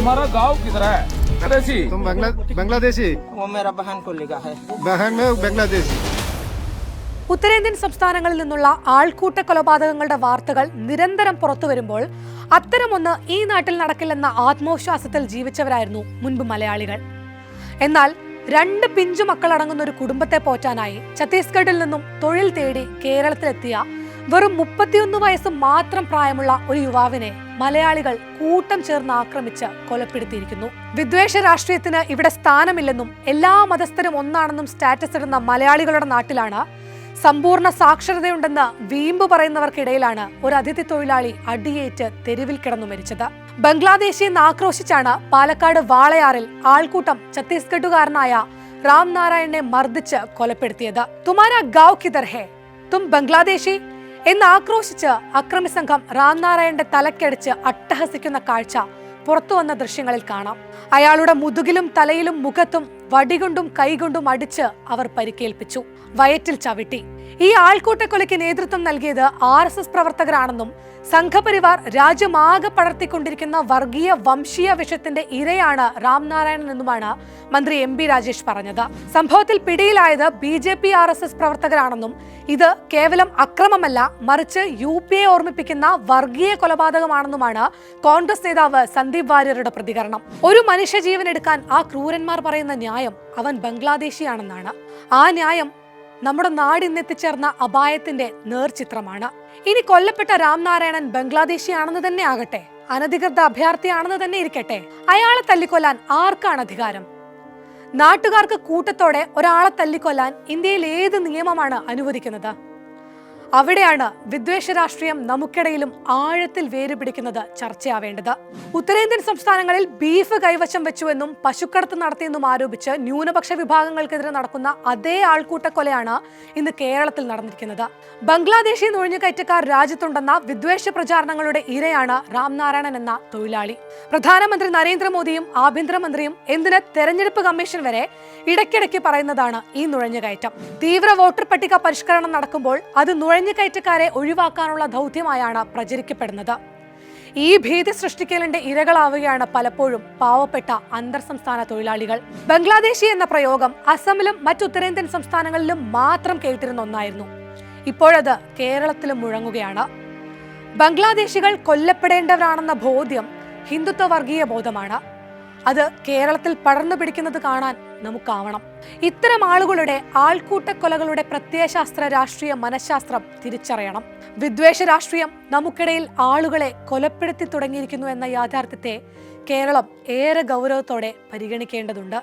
तुम्हारा गांव किधर है? बांग्लादेशी। तुम बांग्लादेशी? वो मेरा बहन को लिखा है। बहन में बांग्लादेशी। ഉത്തരേന്ത്യൻ സംസ്ഥാനങ്ങളിൽ നിന്നുള്ള ആൾക്കൂട്ട കൊലപാതകങ്ങളുടെ വാർത്തകൾ നിരന്തരം പുറത്തുവരുമ്പോൾ അത്തരമൊന്ന് ഈ നാട്ടിൽ നടക്കില്ലെന്ന ആത്മവിശ്വാസത്തിൽ ജീവിച്ചവരായിരുന്നു മുൻപ് മലയാളികൾ. എന്നാൽ 2 പിഞ്ചു മക്കളടങ്ങുന്ന ഒരു കുടുംബത്തെ പോറ്റാനായി ഛത്തീസ്ഗഡിൽ നിന്നും തൊഴിൽ തേടി കേരളത്തിലെത്തിയ വെറും 31 വയസ്സ് മാത്രം പ്രായമുള്ള ഒരു യുവാവിനെ മലയാളികൾ കൂട്ടം ചേർന്ന് ആക്രമിച്ച് കൊലപ്പെടുത്തിയിരിക്കുന്നു. വിദ്വേഷ രാഷ്ട്രീയത്തിന് ഇവിടെ സ്ഥാനമില്ലെന്നും എല്ലാ മതസ്ഥരും ഒന്നാണെന്നും സ്റ്റാറ്റസ് ഇടുന്ന മലയാളികളുടെ നാട്ടിലാണ് സമ്പൂർണ്ണ സാക്ഷരതയുണ്ടെന്ന് വീമ്പ് പറയുന്നവർക്കിടയിലാണ് ഒരു അതിഥി തൊഴിലാളി അടിയേറ്റ് തെരുവിൽ കിടന്നു മരിച്ചത്. ബംഗ്ലാദേശിയെന്ന് ആക്രോശിച്ചാണ് പാലക്കാട് വാളയാറിൽ ആൾക്കൂട്ടം ഛത്തീസ്ഗഡുകാരനായ റാം നാരായണനെ മർദ്ദിച്ച് കൊലപ്പെടുത്തിയത്. തുമാരാ ഗാവ് കിധർ ഹേ, തും ബംഗ്ലാദേശി എന്ന് ആക്രോശിച്ച് അക്രമി സംഘം റാം നാരായണന്റെ തലക്കടിച്ച് അട്ടഹസിക്കുന്ന കാഴ്ച പുറത്തു വന്ന ദൃശ്യങ്ങളിൽ കാണാം. അയാളുടെ മുതുകിലും തലയിലും മുഖത്തും വടികൊണ്ടും കൈകൊണ്ടും അടിച്ച് അവർ പരിക്കേൽപ്പിച്ചു, വയറ്റിൽ ചവിട്ടി. ഈ ആൾക്കൂട്ടക്കൊലയ്ക്ക് നേതൃത്വം നൽകിയത് RSS പ്രവർത്തകരാണെന്നും സംഘപരിവാർ രാജ്യമാകെ പടർത്തിക്കൊണ്ടിരിക്കുന്ന വർഗീയ വംശീയ വിഷത്തിന്റെ ഇരയാണ് റാം നാരായണൻ എന്നുമാണ് മന്ത്രി MB രാജേഷ് പറഞ്ഞത്. സംഭവത്തിൽ പിടിയിലായത് BJP RSS പ്രവർത്തകരാണെന്നും ഇത് കേവലം അക്രമമല്ല, മറിച്ച് UPയെ ഓർമ്മിപ്പിക്കുന്ന വർഗീയ കൊലപാതകമാണെന്നുമാണ് കോൺഗ്രസ് നേതാവ് സന്ദീപ് വാര്യരുടെ പ്രതികരണം. ഒരു മനുഷ്യജീവൻ എടുക്കാൻ ആ ക്രൂരന്മാർ പറയുന്ന ന്യായം അവൻ ബംഗ്ലാദേശിയാണെന്നാണ്. ആ ന്യായം നമ്മുടെ നാടിന്നെത്തിച്ചേർന്ന അപായത്തിന്റെ നേർചിത്രമാണ്. ഇനി കൊല്ലപ്പെട്ട റാം നാരായണൻ ബംഗ്ലാദേശിയാണെന്ന് തന്നെ ആകട്ടെ, അനധികൃത അഭയാർത്ഥിയാണെന്ന് തന്നെ ഇരിക്കട്ടെ, അയാളെ തല്ലിക്കൊല്ലാൻ ആർക്കാണ് അധികാരം? നാട്ടുകാർക്ക് കൂട്ടത്തോടെ ഒരാളെ തല്ലിക്കൊല്ലാൻ ഇന്ത്യയിൽ ഏത് നിയമമാണ് അനുവദിക്കുന്നത്? അവിടെയാണ് വിദ്വേഷ രാഷ്ട്രീയം നമുക്കിടയിലും ആഴത്തിൽ വേരുപിടിക്കുന്നത് ചർച്ചയാവേണ്ടത്. ഉത്തരേന്ത്യൻ സംസ്ഥാനങ്ങളിൽ ബീഫ് കൈവശം വെച്ചുവെന്നും പശുക്കടത്ത് നടത്തിയെന്നും ആരോപിച്ച് ന്യൂനപക്ഷ വിഭാഗങ്ങൾക്കെതിരെ നടക്കുന്ന അതേ ആൾക്കൂട്ടക്കൊലയാണ് ഇന്ന് കേരളത്തിൽ നടന്നിരിക്കുന്നത്. ബംഗ്ലാദേശി നുഴഞ്ഞുകയറ്റക്കാർ രാജ്യത്തുണ്ടെന്ന വിദ്വേഷ പ്രചാരണങ്ങളുടെ ഇരയാണ് റാം നാരായണൻ എന്ന തൊഴിലാളി. പ്രധാനമന്ത്രി നരേന്ദ്രമോദിയും ആഭ്യന്തരമന്ത്രിയും എന്തിന് തെരഞ്ഞെടുപ്പ് കമ്മീഷൻ വരെ ഇടയ്ക്കിടയ്ക്ക് പറയുന്നതാണ് ഈ നുഴഞ്ഞുകയറ്റം. തീവ്ര വോട്ടർ പട്ടിക പരിഷ്കരണം നടക്കുമ്പോൾ അത് നുഴഞ്ഞുകയറ്റക്കാരെ ഒഴിവാക്കാനുള്ള ദൗത്യമായാണ് പ്രചരിക്കപ്പെടുന്നത്. ഈ ഭീതി സൃഷ്ടിക്കലിന്റെ ഇരകളാവുകയാണ് പലപ്പോഴും പാവപ്പെട്ട അന്തർ സംസ്ഥാന തൊഴിലാളികൾ. ബംഗ്ലാദേശി എന്ന പ്രയോഗം അസമിലും മറ്റു ഉത്തരേന്ത്യൻ സംസ്ഥാനങ്ങളിലും മാത്രം കേട്ടിരുന്ന ഒന്നായിരുന്നു. ഇപ്പോഴത് കേരളത്തിലും മുഴങ്ങുകയാണ്. ബംഗ്ലാദേശികൾ കൊല്ലപ്പെടേണ്ടവരാണെന്ന ബോധ്യം ഹിന്ദുത്വ വർഗീയ ബോധമാണ്. അത് കേരളത്തിൽ പടർന്നു പിടിക്കുന്നത് കാണാൻ നമുക്കാവണം. ഇത്തരം ആളുകളുടെ ആൾക്കൂട്ടക്കൊലകളുടെ പ്രത്യയശാസ്ത്ര രാഷ്ട്രീയ മനഃശാസ്ത്രം തിരിച്ചറിയണം. വിദ്വേഷ രാഷ്ട്രീയം നമുക്കിടയിൽ ആളുകളെ കൊലപ്പെടുത്തി തുടങ്ങിയിരിക്കുന്നു എന്ന യാഥാർത്ഥ്യത്തെ കേരളം ഏറെ ഗൗരവത്തോടെ പരിഗണിക്കേണ്ടതുണ്ട്.